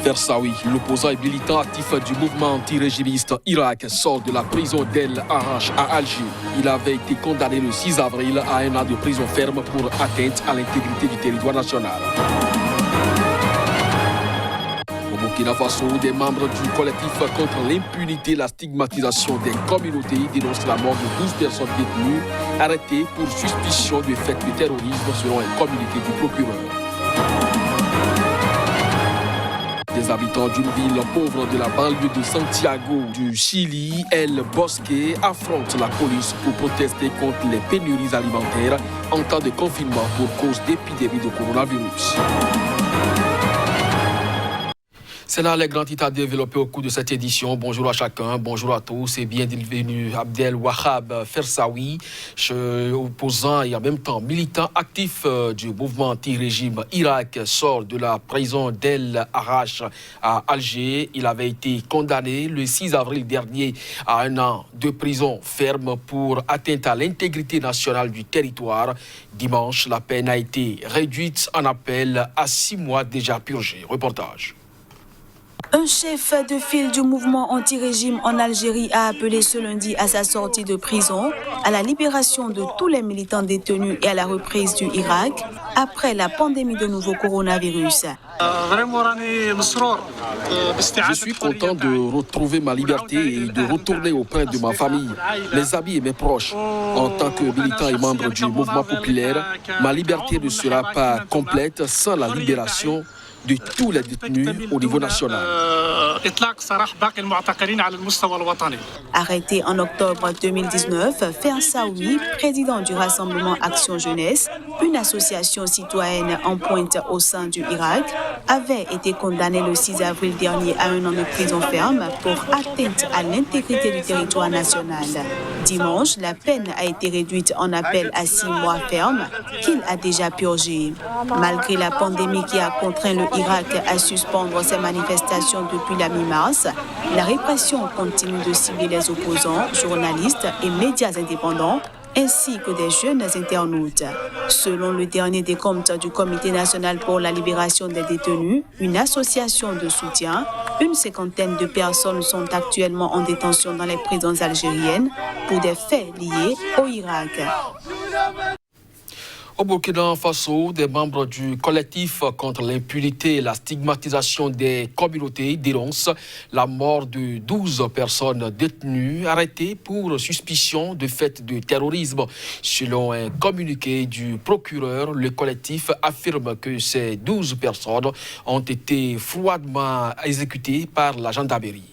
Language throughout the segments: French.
Versailles, l'opposant et militant actif du mouvement anti-régimiste Irak, sort de la prison d'El Arach à Alger. Il avait été condamné le 6 avril à 1 an de prison ferme pour atteinte à l'intégrité du territoire national. Au Burkina Faso, des membres du collectif contre l'impunité et la stigmatisation des communautés dénoncent la mort de 12 personnes détenues, arrêtées pour suspicion de faits de terrorisme selon un communiqué du procureur. Des habitants d'une ville pauvre de la banlieue de Santiago du Chili, El Bosque, affrontent la police pour protester contre les pénuries alimentaires en temps de confinement pour cause d'épidémie de coronavirus. C'est là les grands titres à développer au cours de cette édition. Bonjour à chacun, bonjour à tous et bienvenue Abdel Wahab Fersaoui, opposant et en même temps militant actif du mouvement anti-régime Irak, sort de la prison d'El Arach à Alger. Il avait été condamné le 6 avril dernier à 1 an de prison ferme pour atteinte à l'intégrité nationale du territoire. Dimanche, la peine a été réduite en appel à 6 mois déjà purgés. Reportage. Un chef de file du mouvement anti-régime en Algérie a appelé ce lundi à sa sortie de prison à la libération de tous les militants détenus et à la reprise du Irak après la pandémie de nouveau coronavirus. Je suis content de retrouver ma liberté et de retourner auprès de ma famille, mes amis et mes proches. En tant que militant et membre du mouvement populaire, ma liberté ne sera pas complète sans la libération de tous les détenus au niveau national. Arrêté en octobre 2019, Fersaoui, président du Rassemblement Action Jeunesse, une association citoyenne en pointe au sein du Irak, avait été condamné le 6 avril dernier à 1 an de prison ferme pour atteinte à l'intégrité du territoire national. Dimanche, la peine a été réduite en appel à 6 mois ferme qu'il a déjà purgé. Malgré la pandémie qui a contraint le Irak à suspendre ses manifestations depuis la mi-mars, la répression continue de cibler les opposants, journalistes et médias indépendants, ainsi que des jeunes internautes. Selon le dernier décompte du Comité national pour la libération des détenus, une association de soutien, une cinquantaine de personnes sont actuellement en détention dans les prisons algériennes pour des faits liés au Irak. Au Burkina Faso, des membres du collectif contre l'impunité et la stigmatisation des communautés dénoncent la mort de 12 personnes détenues arrêtées pour suspicion de faits de terrorisme. Selon un communiqué du procureur, le collectif affirme que ces 12 personnes ont été froidement exécutées par la gendarmerie.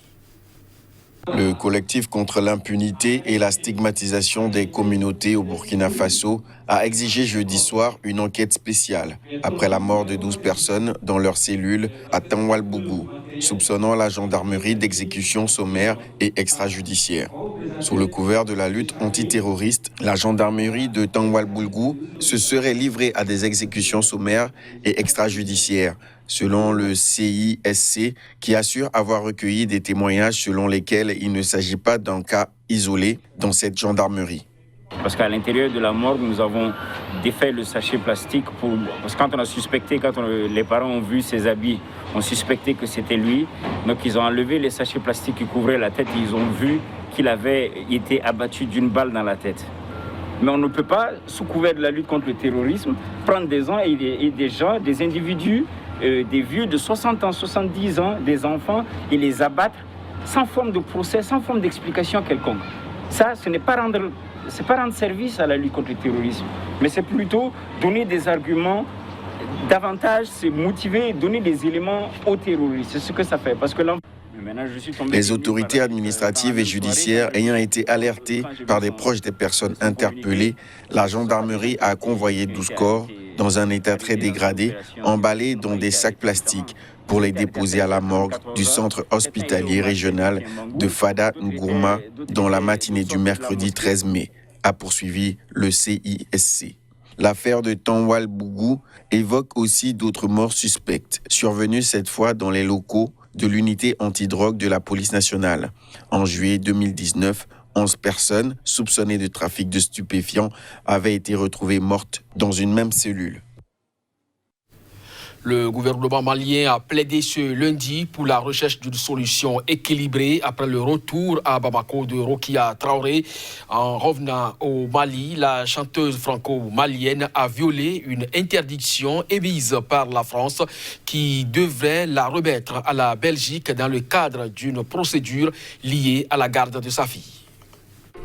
Le collectif contre l'impunité et la stigmatisation des communautés au Burkina Faso a exigé jeudi soir une enquête spéciale après la mort de 12 personnes dans leur cellule à Tanwalbougou, soupçonnant la gendarmerie d'exécution sommaire et extrajudiciaire. Sous le couvert de la lutte antiterroriste, la gendarmerie de Tanwalbougou se serait livrée à des exécutions sommaires et extrajudiciaires, selon le CISC, qui assure avoir recueilli des témoignages selon lesquels il ne s'agit pas d'un cas isolé dans cette gendarmerie. Parce qu'à l'intérieur de la morgue, nous avons défait le sachet plastique. Parce que quand on a suspecté, les parents ont vu ses habits, on suspectait que c'était lui. Donc ils ont enlevé les sachets plastiques qui couvraient la tête et ils ont vu qu'il avait été abattu d'une balle dans la tête. Mais on ne peut pas, sous couvert de la lutte contre le terrorisme, prendre des gens et des gens, des individus, des vieux de 60 ans, 70 ans, des enfants, et les abattre sans forme de procès, sans forme d'explication quelconque. Ça, ce n'est pas rendre service à la lutte contre le terrorisme, mais c'est plutôt donner des arguments, davantage c'est motiver, donner des éléments aux terroristes. C'est ce que ça fait. Parce que là, les autorités administratives et judiciaires ayant été alertées par des proches des personnes interpellées, la gendarmerie a convoyé 12 corps dans un état très dégradé, emballés dans des sacs plastiques pour les déposer à la morgue du centre hospitalier régional de Fada Ngourma dans la matinée du mercredi 13 mai, a poursuivi le CISC. L'affaire de Tanwalbougou évoque aussi d'autres morts suspectes, survenues cette fois dans les locaux de l'unité antidrogue de la police nationale. En juillet 2019, 11 personnes soupçonnées de trafic de stupéfiants avaient été retrouvées mortes dans une même cellule. Le gouvernement malien a plaidé ce lundi pour la recherche d'une solution équilibrée après le retour à Bamako de Rokia Traoré. En revenant au Mali, la chanteuse franco-malienne a violé une interdiction émise par la France qui devrait la remettre à la Belgique dans le cadre d'une procédure liée à la garde de sa fille.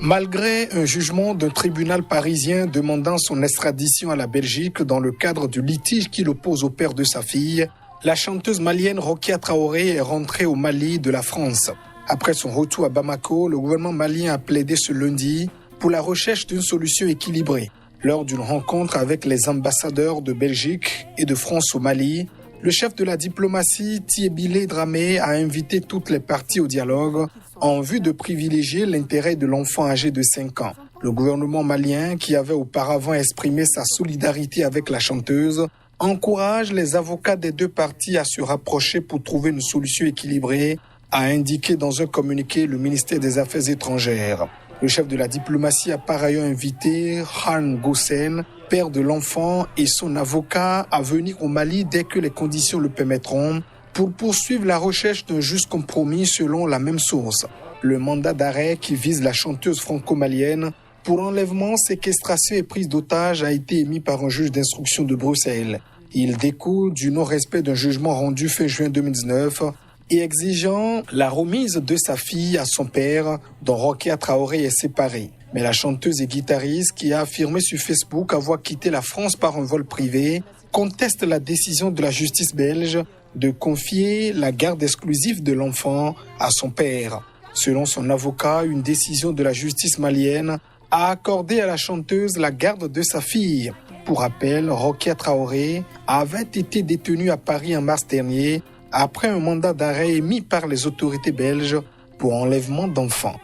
Malgré un jugement d'un tribunal parisien demandant son extradition à la Belgique dans le cadre du litige qui l'oppose au père de sa fille, la chanteuse malienne Rokia Traoré est rentrée au Mali de la France. Après son retour à Bamako, le gouvernement malien a plaidé ce lundi pour la recherche d'une solution équilibrée. Lors d'une rencontre avec les ambassadeurs de Belgique et de France au Mali, le chef de la diplomatie, Thiébile Dramé, a invité toutes les parties au dialogue en vue de privilégier l'intérêt de l'enfant âgé de 5 ans. Le gouvernement malien, qui avait auparavant exprimé sa solidarité avec la chanteuse, encourage les avocats des deux parties à se rapprocher pour trouver une solution équilibrée, a indiqué dans un communiqué le ministère des Affaires étrangères. Le chef de la diplomatie a par ailleurs invité Han Gossen, père de l'enfant, et son avocat à venir au Mali dès que les conditions le permettront pour poursuivre la recherche d'un juste compromis selon la même source. Le mandat d'arrêt qui vise la chanteuse franco-malienne pour enlèvement, séquestration et prise d'otage a été émis par un juge d'instruction de Bruxelles. Il découle du non-respect d'un jugement rendu fin juin 2019 et exigeant la remise de sa fille à son père, dont Rokia Traoré est séparée. Mais la chanteuse et guitariste, qui a affirmé sur Facebook avoir quitté la France par un vol privé, conteste la décision de la justice belge de confier la garde exclusive de l'enfant à son père. Selon son avocat, une décision de la justice malienne a accordé à la chanteuse la garde de sa fille. Pour rappel, Rokia Traoré avait été détenue à Paris en mars dernier après un mandat d'arrêt émis par les autorités belges pour enlèvement d'enfants.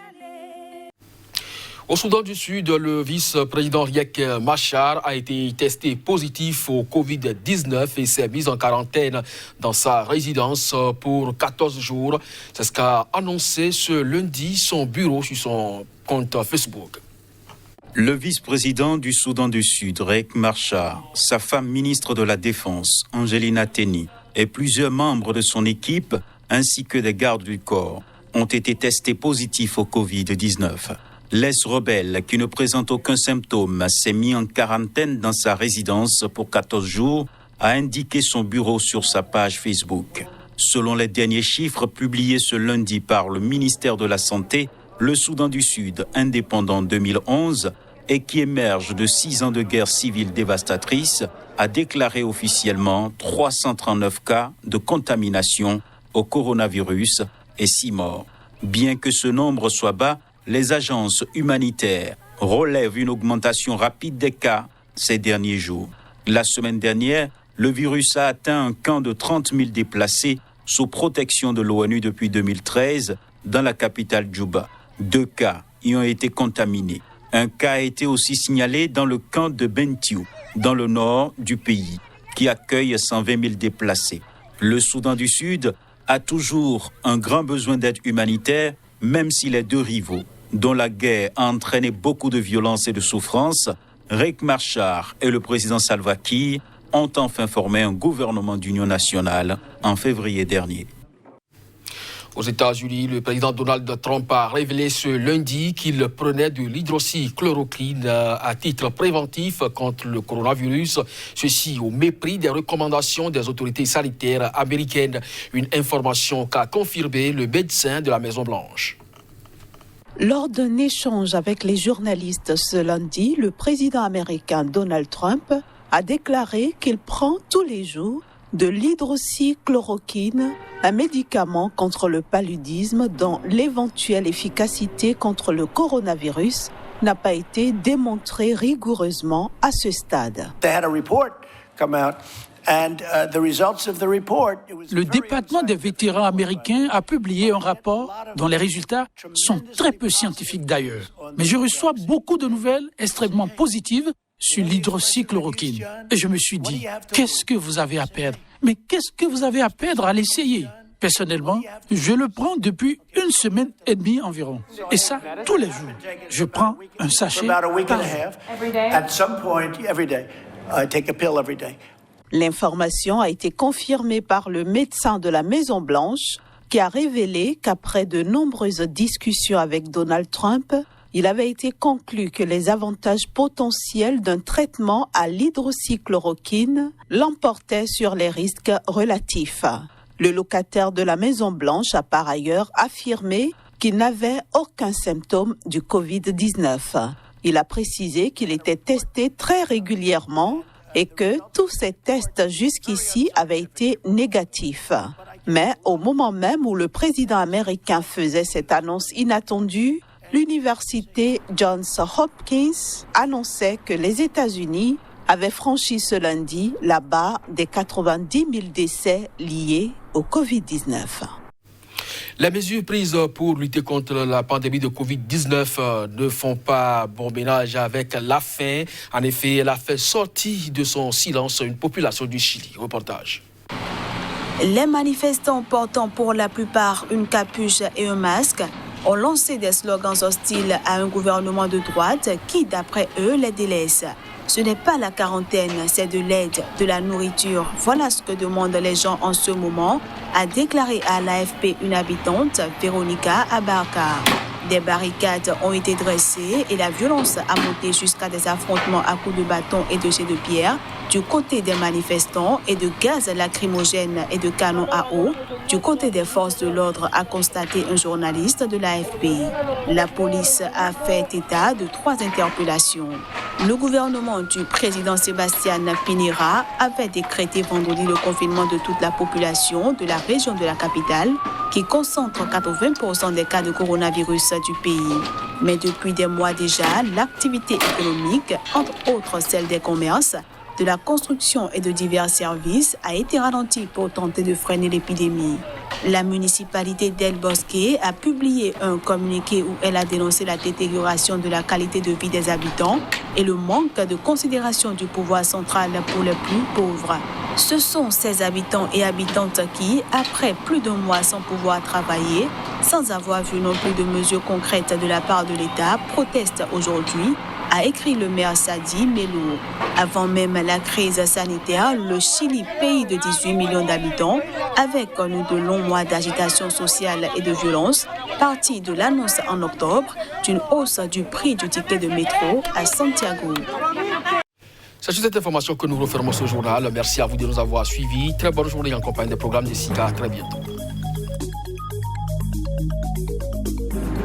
Au Soudan du Sud, le vice-président Riek Machar a été testé positif au Covid-19 et s'est mis en quarantaine dans sa résidence pour 14 jours. C'est ce qu'a annoncé ce lundi son bureau sur son compte Facebook. Le vice-président du Soudan du Sud, Riek Machar, sa femme ministre de la Défense, Angelina Teny, et plusieurs membres de son équipe, ainsi que des gardes du corps, ont été testés positifs au Covid-19. L'ex-rebelle, qui ne présente aucun symptôme, s'est mis en quarantaine dans sa résidence pour 14 jours, a indiqué son bureau sur sa page Facebook. Selon les derniers chiffres publiés ce lundi par le ministère de la Santé, le Soudan du Sud, indépendant 2011, et qui émerge de 6 ans de guerre civile dévastatrice, a déclaré officiellement 339 cas de contamination au coronavirus et 6 morts. Bien que ce nombre soit bas, les agences humanitaires relèvent une augmentation rapide des cas ces derniers jours. La semaine dernière, le virus a atteint un camp de 30 000 déplacés sous protection de l'ONU depuis 2013 dans la capitale Djouba. 2 cas y ont été contaminés. Un cas a été aussi signalé dans le camp de Bentiu, dans le nord du pays, qui accueille 120 000 déplacés. Le Soudan du Sud a toujours un grand besoin d'aide humanitaire, même si les deux rivaux, dont la guerre a entraîné beaucoup de violence et de souffrance, Riek Machar et le président Salva Kiir, ont enfin formé un gouvernement d'union nationale en février dernier. Aux États-Unis, le président Donald Trump a révélé ce lundi qu'il prenait de l'hydroxychloroquine à titre préventif contre le coronavirus, ceci au mépris des recommandations des autorités sanitaires américaines. Une information qu'a confirmé le médecin de la Maison-Blanche. Lors d'un échange avec les journalistes ce lundi, le président américain Donald Trump a déclaré qu'il prend tous les jours de l'hydroxychloroquine, un médicament contre le paludisme dont l'éventuelle efficacité contre le coronavirus n'a pas été démontrée rigoureusement à ce stade. Le département des vétérans américains a publié un rapport dont les résultats sont très peu scientifiques d'ailleurs. Mais je reçois beaucoup de nouvelles extrêmement positives sur l'hydroxychloroquine. Et je me suis dit, qu'est-ce que vous avez à perdre? Mais qu'est-ce que vous avez à perdre à l'essayer? Personnellement, je le prends depuis 1 semaine et demie environ. Et ça, tous les jours. Je prends un sachet par jour. L'information a été confirmée par le médecin de la Maison-Blanche qui a révélé qu'après de nombreuses discussions avec Donald Trump, il avait été conclu que les avantages potentiels d'un traitement à l'hydroxychloroquine l'emportaient sur les risques relatifs. Le locataire de la Maison-Blanche a par ailleurs affirmé qu'il n'avait aucun symptôme du Covid-19. Il a précisé qu'il était testé très régulièrement et que tous ces tests jusqu'ici avaient été négatifs. Mais au moment même où le président américain faisait cette annonce inattendue, l'université Johns Hopkins annonçait que les États-Unis avaient franchi ce lundi la barre des 90 000 décès liés au Covid-19. Les mesures prises pour lutter contre la pandémie de Covid-19 ne font pas bon ménage avec la faim. En effet, elle a fait sortir de son silence une population du Chili. Reportage. Les manifestants portant pour la plupart une capuche et un masque ont lancé des slogans hostiles à un gouvernement de droite qui, d'après eux, les délaisse. Ce n'est pas la quarantaine, c'est de l'aide, de la nourriture. Voilà ce que demandent les gens en ce moment, a déclaré à l'AFP une habitante, Véronica Abarca. Des barricades ont été dressées et la violence a monté jusqu'à des affrontements à coups de bâton et de jets de pierre du côté des manifestants et de gaz lacrymogènes et de canons à eau du côté des forces de l'ordre, a constaté un journaliste de l'AFP. La police a fait état de 3 interpellations. Le gouvernement du président Sébastien Pinera avait décrété vendredi le confinement de toute la population de la région de la capitale qui concentre 80% des cas de coronavirus du pays. Mais depuis des mois déjà, l'activité économique, entre autres celle des commerces, de la construction et de divers services, a été ralentie pour tenter de freiner l'épidémie. La municipalité d'El Bosque a publié un communiqué où elle a dénoncé la détérioration de la qualité de vie des habitants et le manque de considération du pouvoir central pour les plus pauvres. Ce sont ces habitants et habitantes qui, après plus d'un mois sans pouvoir travailler, sans avoir vu non plus de mesures concrètes de la part de l'État, protestent aujourd'hui, a écrit le maire Sadi Melo. Avant même la crise sanitaire, le Chili, pays de 18 millions d'habitants, avait connu de longs mois d'agitation sociale et de violence, partie de l'annonce en octobre d'une hausse du prix du ticket de métro à Santiago. C'est sur cette information que nous refermons ce journal. Merci à vous de nous avoir suivis. Très bonne journée en compagnie des programmes de SICA. Très bientôt.